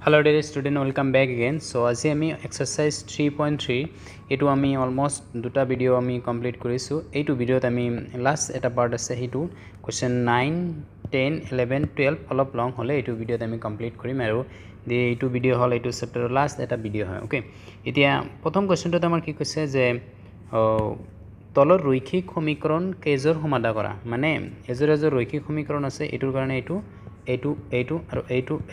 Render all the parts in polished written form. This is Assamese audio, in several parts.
Hello dear student, welcome back again. So আজি আমি exercise 3.3 এটো আমি almost দুটা ভিডিও আমি কমপ্লিট কৰিছো। এইটো ভিডিওত আমি লাস্ট এটা পার্ট আছে হেতু কোশ্চেন 9 10 11 12 অলপ লং হলে এইটো ভিডিওত আমি কমপ্লিট কৰিম আৰু এইটো ভিডিও হল এইটো চ্যাপ্টাৰৰ লাস্ট এটা ভিডিও হয়। ওকে, এতিয়া প্ৰথম কোশ্চেনটো আমাৰ কি কৈছে যে তলৰ ৰৈখিক সমীকৰণ কেইজৰ সমাধান কৰা, মানে এজৰ ৰৈখিক সমীকৰণ আছে, এইটোৰ কাৰণে এইটো আৰু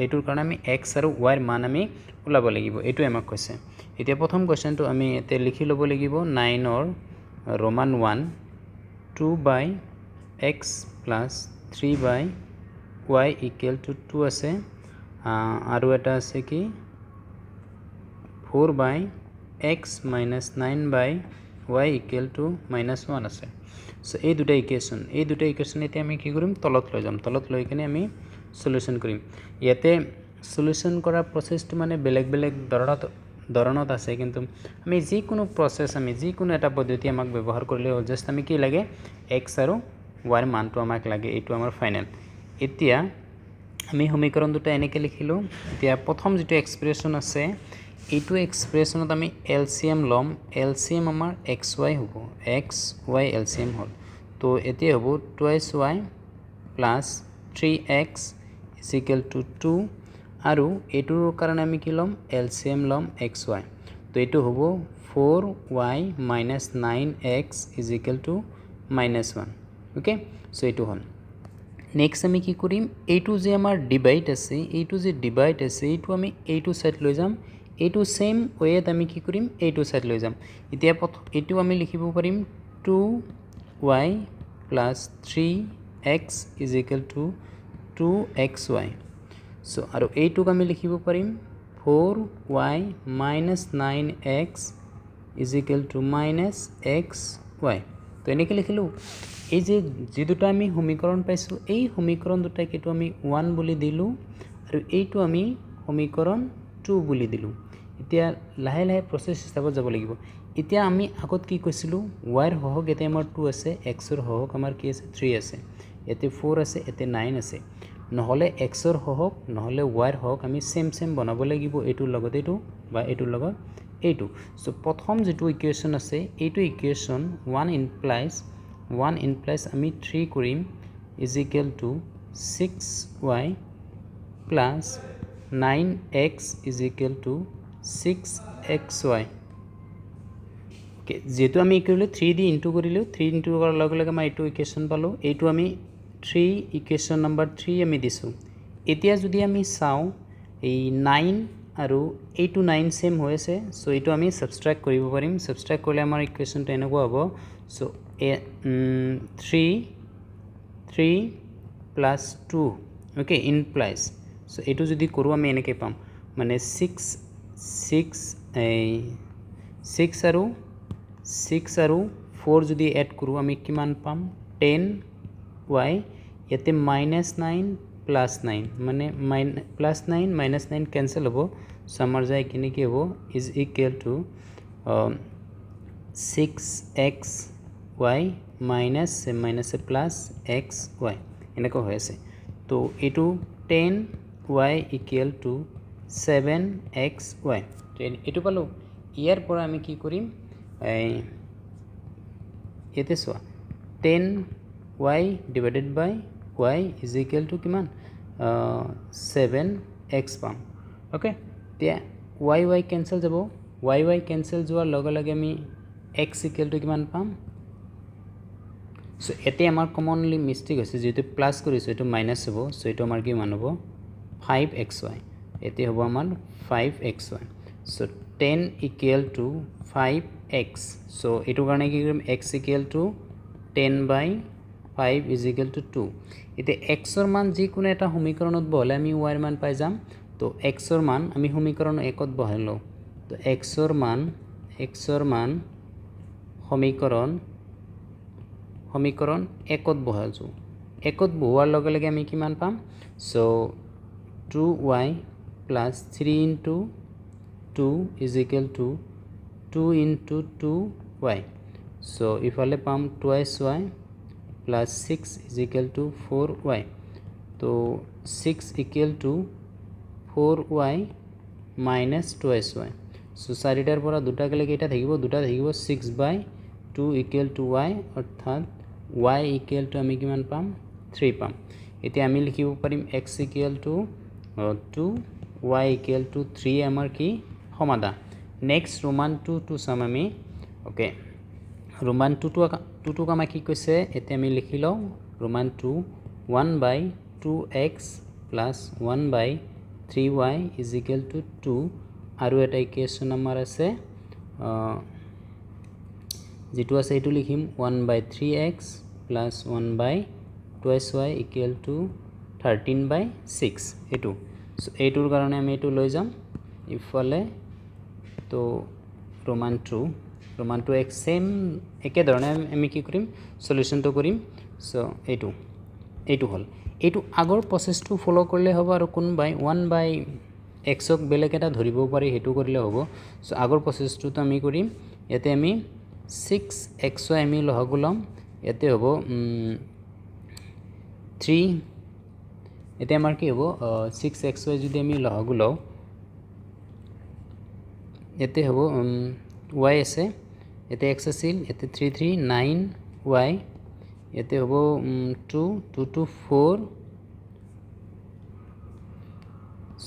এইটোৰ কাৰণে আমি x আৰু y ৰ মান আমি ওলাব লাগিব, এইটো আমাক কৈছে। এতিয়া প্ৰথম কোশ্চেনটো আমি এতে লিখি ল'ব লাগিব 9 ৰ ৰোমান 1 2/x + 3/y = 2 আছে, আৰু এটা আছে কি 4/x - 9/y = -1 আছে। সো এই দুটা ইকুয়েশন এতিয়া আমি কি কৰিম, তলত লৈ যাম, তলত লৈ কিনে আমি সলিউশন কৰিম। ইয়াতে সলিউশন কৰা প্ৰসেসটো মানে বেলেগ ধৰণত আছে, কিন্তু আমি যিকোনো প্ৰসেস আমি যিকোনো এটা পদ্ধতি আমাক ব্যৱহাৰ কৰিলে হ'ল, জাস্ট আমি কি লাগে x আৰু y ৰ মানটো আমাক লাগে, এইটো আমাৰ ফাইনাল। এতিয়া আমি সমীকৰণ দুটা এনেকৈ লিখিলো। এতিয়া প্ৰথম যেটো এক্সপ্ৰেশন আছে এইটো এক্সপ্ৰেশনত আমি এলসিএম লম, এলসিএম আমাৰ xy হ'ব, xy এলসিএম হ'ল, তো এতিয়া হ'ব 2y + 3x = 2, আৰু এইটোৰ কাৰণে আমি কি লম এলসিএম লম xy, তো এইটো হ'ব 4y - 9x = -1। ওকে, সো এইটো হ'ল। নেক্সট আমি কি কৰিম, এইটো যে আমাৰ ডিভাইড আছে, এইটো আমি এইটো সাইড লৈ যাম, এইটো সেম ওয়েত আমি কি কৰিম এইটো সাইড লৈ যাম। এতিয়া এইটো আমি লিখিব পাৰিম 2y + 3x = 2xy। সো আৰু এইটোক আমি লিখিব পাৰিম 4y - 9x = -xy। তো এনেকৈ লিখিলোঁ। এই যে দুটা আমি সমীকৰণ পাইছোঁ, এই সমীকৰণ দুটাক এইটো আমি 1 বুলি দিলোঁ, আৰু এইটো আমি সমীকৰণ 2 বুলি দিলোঁ। এতিয়া লাহে লাহে প্ৰসেস হিচাপত যাব লাগিব। এতিয়া আমি আগত কি কৈছিলোঁ, y ৰ হহক এতিয়া আমাৰ 2 আছে, x ৰ হহক আমাৰ কি আছে 3 আছে, ইয়াতে 4 আছে, ইয়াতে 9 আছে, নহ'লে x ৰ হহক নহ'লে y ৰ হহক আমি সেম বনাব লাগিব, এইটোৰ লগত এইটো বা এইটোৰ লগত এইটো। সো প্ৰথম যেটো ইকুয়েশন আছে এইটো ইকুয়েশন 1 ইমপ্লাইজ আমি 3 কৰিম = 6y + 9x = 6xy। ওকে, যেহেতু আমি কি কৰিলোঁ 3 দি ইনটু কৰিলোঁ, 3 ইনটু কৰাৰ লগে লগে মই এইটো ইকুয়েশন পালোঁ, এইটো আমি 3 ইকুয়েশন নাম্বাৰ 3 আমি দিছোঁ। এতিয়া যদি আমি চাওঁ এই 9 আৰু এইটো 9 সেম হৈ আছে, সো এইটো আমি সাবট্ৰাক্ট কৰিব পাৰিম। সাবট্ৰাক্ট কৰিলে আমাৰ ইকুয়েশনটো এনেকুৱা হ'ব, সো 3 + 2 ওকে ইমপ্লাইজ, সো এইটো যদি কৰোঁ আমি এনেকৈ পাম, মানে 6 আৰু 4 যদি এড কৰোঁ আমি কিমান পাম 10y, ইয়াতে -9 + 9 মানে +9 - 9 কেনসেল হ'ব, সো আমাৰ যায় কিনে কি হ'ব = 6xy -xy এনেকুৱা হৈ আছে। তো এইটো 10y = 7xy, তো এইটো পালোঁ। ইয়াৰ পৰা আমি কি কৰিম, ইয়াতে চোৱা 10y / y = কিমান 7x পাম। ওকে, এতিয়া y কেনসেল যাব, y কেনসেল যোৱাৰ লগে লগে আমি x = কিমান পাম। সো এতে আমাৰ কমনলি মিষ্টেক হৈছে, যেহেতু প্লাস কৰিছোঁ এইটো মাইনাস হ'ব, সো এইটো আমাৰ কিমান হ'ব 5xy, এতে হ'ব আমাৰ 5xy। সো 10 = 5x, সো এইটো কাৰণে কি কৰিম x = 10/5 = 2। এতিয়া x ৰ মান যিকোনো এটা সমীকৰণত বহালে আমি y ৰ মান পাই যাম, তো x ৰ মান আমি সমীকৰণ 1ত বহাই লওঁ, তো x ৰ মান সমীকৰণ 1ত বহাইছোঁ, 1ত বহোৱাৰ লগে লগে আমি কিমান পাম, সো 2y + 3 × 2 = 2 × 2y, সো ইফালে পাম 2xy + 6 = 4y, তো 6 = 4y মাইনাছ 2y সো 4টাৰ পৰা দুটা গ'লে কেইটা থাকিব দুটা থাকিব 6/2 ইকুৱেল টু y অৰ্থাৎ y ইকুৱেল টু আমি কিমান পাম 3 পাম এতিয়া আমি লিখিব পাৰিম x equal to 2 y equal to 3 আমাৰ কি সমাধান নেক্সট ৰোমান 2 চাম আমি ওকে ৰোমান 2 আমাক কি কৈছে এতিয়া আমি লিখি লওঁ Roman 2 1/2x plus 1/3y is equal to 2 আৰু এটা ইকুৱেশ্যন আমাৰ আছে যেটো আছে এটো লিখিম 1/3x plus 1/2y equal to 13/6 এটো সো এটোৰ কাৰণে আমি এটো লৈ যাম ইফালে তো ৰোমান 2 এক সেম একে ধৰণে আমি কি কৰিম সলিউশনটো কৰিম সো এটো হল এটো আগৰ প্ৰসেসটো ফলো কৰিলে হ'ব আৰু কোনবাই 1/x ক বেলেগ এটা ধৰিব পাৰি হেতু কৰিলে হ'ব সো আগৰ প্ৰসেসটো আমি কৰিম ইয়াতে আমি 6xy আমি লহগু লম ইয়াতে হ'ব 3 এতে আমাৰ কি হ'ব 6xy যদি আমি লহগু লও এতে হ'ব y আছে এতে x আছিল এতে 3 9y এতে হ'ব 2 2 4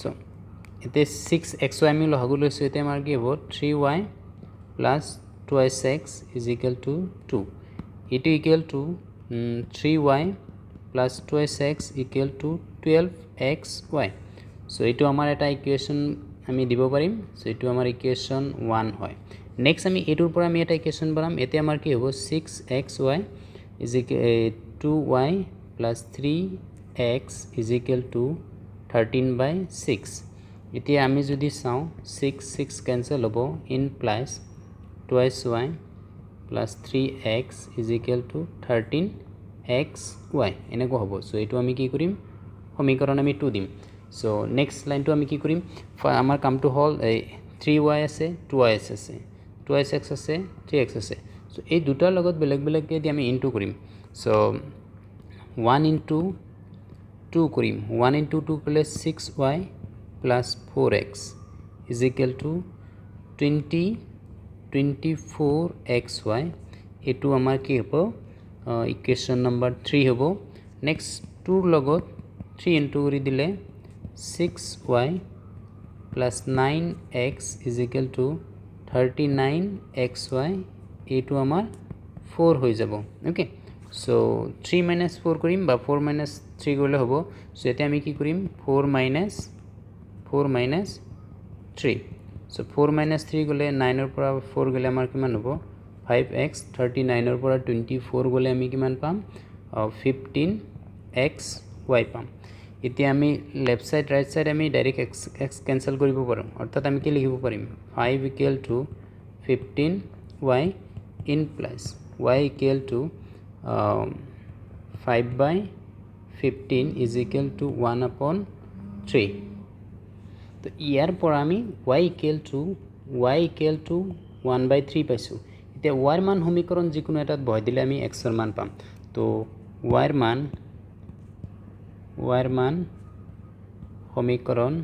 সো এতে 6xy আমি লহগু লৈছো এতে আমাৰ কি হ'ব 3y plus 2x is equal to 2 it equal to 3y plus 2x equal to 12xy so এটো আমাৰ এটা ইকুৱেশ্যন আমি দিব পাৰিম সো এটো আমাৰ ইকুৱেশ্যন 1 হয় নেক্সট আমি এটোৰ পৰা আমি এটা ইকুৱেশ্যন বনাম এতে আমাৰ কি হ'ব 6xy is equal 2y plus 3x is equal to 13/6 এতিয়া আমি যদি চাও 6 cancel হ'ব implies 2y plus 3x is equal to 13xy এনেকৈ হ'ব সো এটো আমি কি কৰিম সমীকৰণ আমি 2 দিম সো নেক্সট লাইনটো আমি কি কৰিম আমাৰ কামটো হল 3y আছে 2y আছে 2x আছে 3x আছে সো এই দুটাৰ লগত বেলেগ বেলেগ কে দি আমি ইনটু কৰিম সো 1 into 2 কৰিম 1 into 2 plus 6y plus 4x is equal to 24xy এটো আমাৰ কি হ'ব ইকুৱেশ্যন নম্বৰ 3 হ'ব নেক্সট 2 লগত 3 ইনটু কৰি দিলে 6y plus 9x is equal to 39xy এটো আমাৰ 4 হৈ যাব ওকে সো 3 minus 4 কৰিম বা 4 minus 3 কৰিলে হ'ব সো এতে আমি কি কৰিম 4 minus 3 সো 4 minus 3 গলে 9 ৰ পৰা 4 গলে আমাৰ কিমান হ'ব 5x 39 ৰ পৰা 24 গলে আমি কিমান পাম 15xy পাম এতিয়া আমি লেফট সাইড রাইট সাইড আমি ডাইরেক্ট x ক্যান্সেল কৰিব পাৰো অৰ্থাৎ আমি কি লিখিব পাৰিম 5 equal to 15y in plus y equal to 5/15 is equal to 1/3 তো ইয়াৰ পৰা আমি y equal to 1/3 পাইছো এতিয়া y ৰ মান সমীকৰণ যিকোনো এটাত বহাই দিলে আমি x ৰ মান পাম তো y ৰ মান সমীকৰণ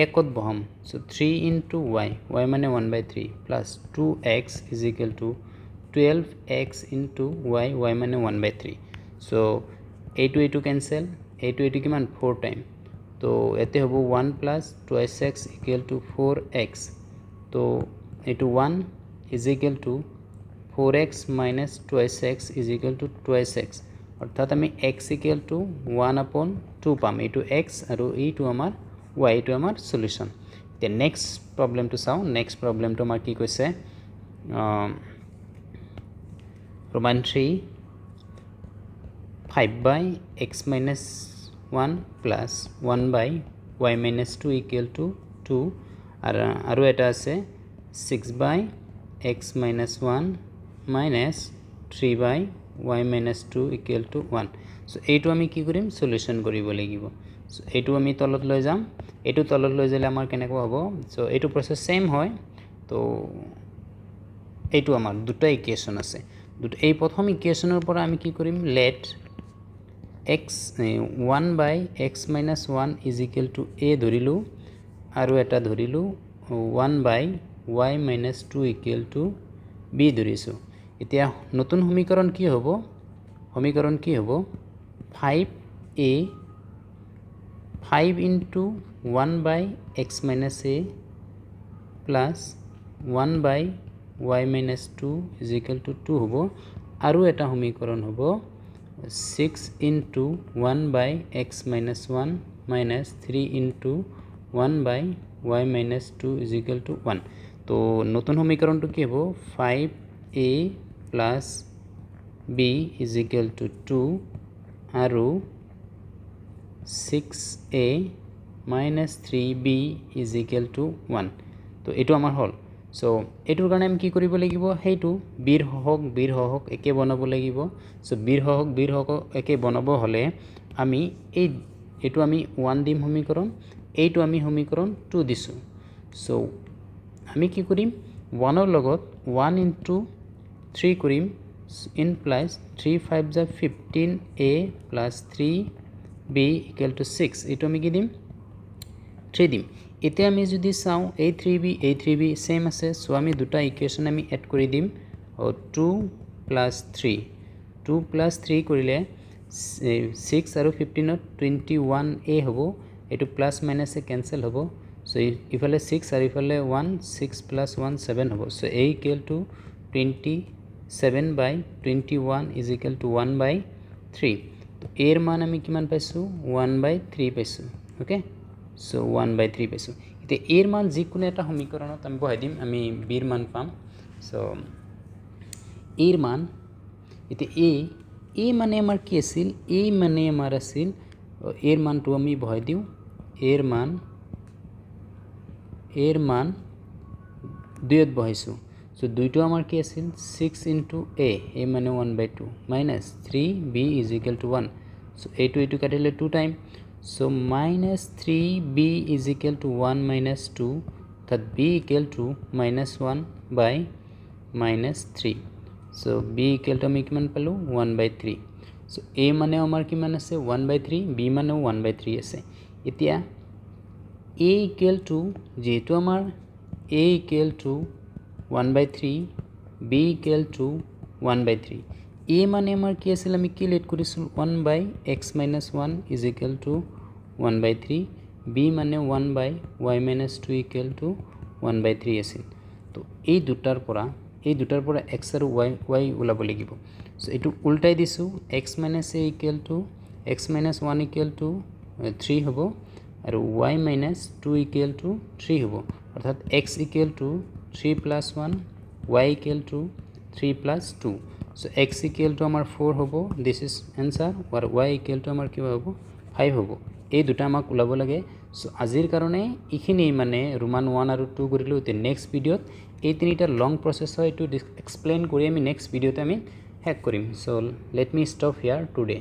একত বহাম সো 3 into y মানে 1/3 plus 2x is equal to 12x into y মানে 1/3 সো এইটো cancel এইটো কিমান 4 টাইম তো এতে হ'ব 1 plus 2x equal to 4x তো এইটো 1 is equal to 4x minus 2x is equal to 2x অর্থাৎ আমি x equal to 1/2 পাম এইটো x আৰু এইটো আমাৰ y এইটো আমাৰ সলিউশন তে নেক্সট প্ৰবলেমটো চাও নেক্সট প্ৰবলেমটো আমাৰ কি কৈছে Roman 3 5/x minus 1 plus 1/y minus 2 equal to 2 আৰু এটা আছে 6/x minus 1 minus 3/y minus 2 equal to 1 so এইটো আমি কি কৰিম সলিউশন কৰিব লাগিব so এইটো আমি তলত লৈ যাম এইটো তলত লৈ যালে আমাৰ কেনেকৈ হ'ব so এইটো প্ৰসেস সেম হয় তো এইটো আমাৰ দুটা ইকুৱেশ্যন আছে এই প্ৰথম ইকুৱেশ্যনৰ পৰা আমি কি কৰিম let x 1/x minus 1 is equal to a ধৰিলো আৰু এটা ধৰিলোঁ 1/y minus 2 equal to b ধৰিছোঁ এতিয়া নতুন সমীকৰণ কি হ'ব 5a 5 into 1/x minus a plus 1/y minus 2 is equal to 2 হ'ব আৰু এটা সমীকৰণ হ'ব 6 into 1/x minus 1 minus 3 into 1/y minus 2 is equal to 1 তো নতুন সমীকৰণটো কি হ'ব 5a plus b is equal to 2 আৰু 6a minus 3b is equal to 1 তো এইটো আমাৰ হ'ল সো এটোৰ কাৰণে আমি কি কৰিব লাগিব হেইটো বিৰ হহক একে বনাব লাগিব সো বিৰ হহক একে বনাব হলে আমি এইটো আমি 1 দিম সমীকৰণ এইটো আমি সমীকৰণ 2 দিছো সো আমি কি কৰিম 1 ৰ লগত 1 into 3 কৰিম in plus 3 5 is 15a plus 3b equal to 6 এইটো আমি কি দিম 3 দিম এতিয়া আমি যদি চাও a3b সেম আছে সো আমি দুটা ইকুয়েশন আমি এড কৰি দিম 2 plus 3 কৰিলে 6 আৰু 15 ত 21a হ'ব এটো প্লাস মাইনাস এ ক্যান্সেল হ'ব সো ইফালে 6 আৰু ইফালে 1 6 plus 1 7 হ'ব so a equal to 27/21 is equal to 1/3 তো এর মান আমি কিমান পাইছো 1/3 পাইছো ওকে সো 1/3 পাইছো এতিয়া এর মান যে কোনো এটা সমীকৰণত আমি বহাই দিম আমি b ৰ মান পাম সো এৰ মান এতিয়া a মানে আমাৰ কি আছিল a মানে আমাৰ আছিল এৰ মানটো আমি বহাই দিও এৰ মান 2 ত বহাইছো সো দুইটো আমাৰ কি আছিল 6 into a মানে 1/2 minus 3b is equal to 1 so এইটো কাটিলে 2 time so minus 3b is equal to 1 minus 2 that b equal to minus 1 by minus 3 so b equal to আমি কিমান পালো 1/3 সো a মানে আমাৰ কিমান আছে 1/3 b মানেও 1/3 আছে এতিয়া a equal to যেটো আমাৰ a equal to 1/3 b equal to 1/3 a মানে আমাৰ কি আছিল আমি কি লেট কৰিছিল 1/x minus 1 is equal to 1/3 b মানে 1/y minus 2 equal to 1/3 আছিল তো এই দুটাৰ পৰা x আৰু y উলাব লাগিব সো এটো উল্টাই দিছো x minus a equal to x minus 1 equal to 3 হ'ব আৰু y minus 2 equal to 3 হ'ব অৰ্থাৎ x equal to 3 plus 1 y equal to 3 plus 2 so x equal to আমাৰ 4 হ'ব this is answer or y equal to আমাৰ কি হ'ব 5 হ'ব এই দুটা আমাক উলাব লাগে সো আজিৰ কাৰণে ইখিনি মানে ৰোমান 1 আৰু 2 কৰিলো তে নেক্সট ভিডিওত এই তিনিটা লং প্ৰসেস হয় এটো এক্সপ্লেইন কৰি আমি নেক্সট ভিডিওতে আমি হেক কৰিম সো লেট মি ষ্টপ হিয়াৰ টুডে